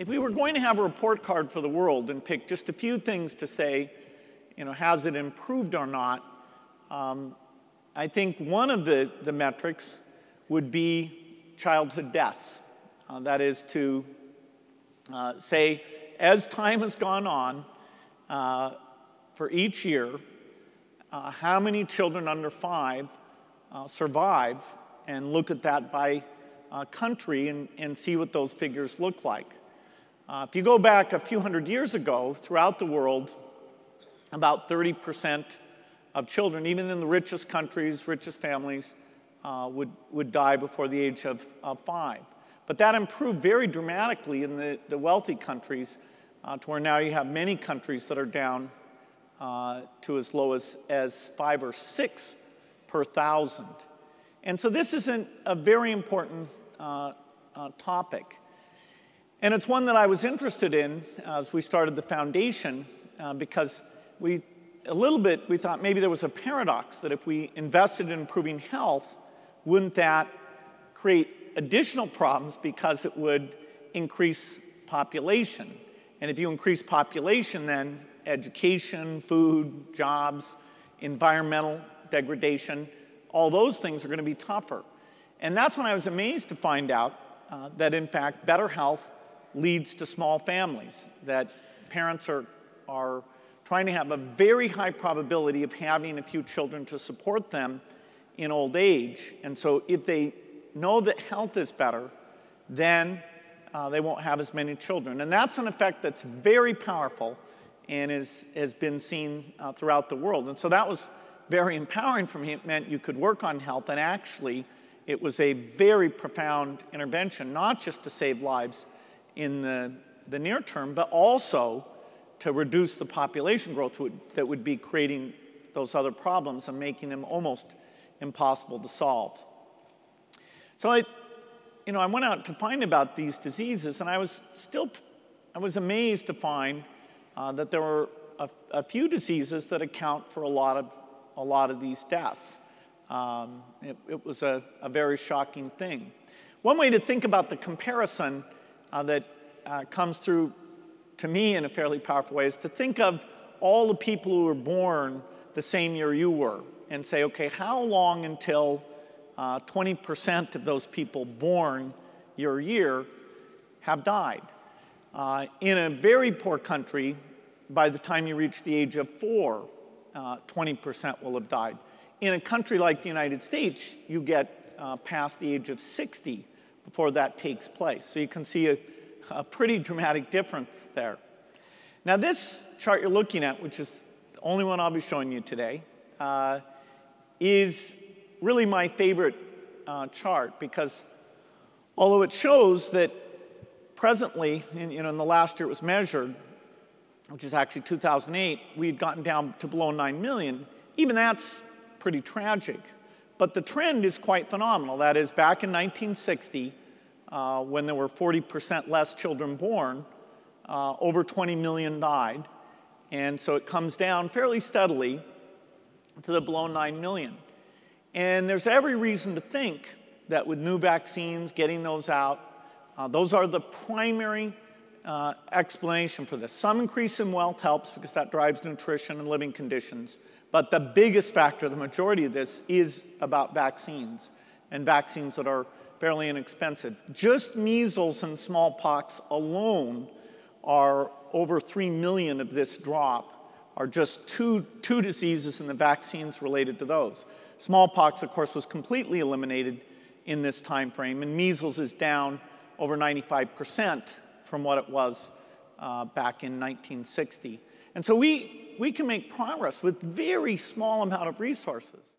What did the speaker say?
If we were going to have a report card for the world and pick just a few things to say, has it improved or not, I think one of the metrics would be childhood deaths. That is to say, as time has gone on, for each year, how many children under 5 survive, and look at that by country and see what those figures look like. If you go back a few hundred years ago, throughout the world, about 30% of children, even in the richest countries, richest families, would die before the age of 5. But that improved very dramatically in the wealthy countries, to where now you have many countries that are down to as low as 5 or 6 per 1,000. And so this is a very important topic. And it's one that I was interested in as we started the foundation, because we thought maybe there was a paradox that if we invested in improving health, wouldn't that create additional problems because it would increase population? And if you increase population, then education, food, jobs, environmental degradation, all those things are going to be tougher. And that's when I was amazed to find out that, in fact, better health leads to small families, that parents are trying to have a very high probability of having a few children to support them in old age. And so if they know that health is better, then they won't have as many children. And that's an effect that's very powerful and has been seen throughout the world. And so that was very empowering for me. It meant you could work on health, and actually it was a very profound intervention, not just to save lives in the near term, but also to reduce the population growth that would be creating those other problems and making them almost impossible to solve. So I went out to find about these diseases, and I was amazed to find that there were a few diseases that account for a lot of these deaths. It was a very shocking thing. One way to think about the comparison that comes through to me in a fairly powerful way is to think of all the people who were born the same year you were and say, okay, how long until 20% of those people born your year have died? In a very poor country, by the time you reach the age of 4, 20% will have died. In a country like the United States, you get past the age of 60 before that takes place. So you can see a pretty dramatic difference there. Now this chart you're looking at, which is the only one I'll be showing you today, is really my favorite chart, because although it shows that presently, in the last year it was measured, which is actually 2008, we'd gotten down to below 9 million. Even that's pretty tragic. But the trend is quite phenomenal. That is, back in 1960, when there were 40% less children born, over 20 million died. And so it comes down fairly steadily to the below 9 million. And there's every reason to think that with new vaccines, getting those out, those are the primary explanation for this. Some increase in wealth helps because that drives nutrition and living conditions. But the biggest factor, the majority of this, is about vaccines, and vaccines that are fairly inexpensive. Just measles and smallpox alone are over 3 million of this drop, are just two diseases and the vaccines related to those. Smallpox, of course, was completely eliminated in this time frame, and measles is down over 95% from what it was back in 1960. And so we can make progress with very small amount of resources.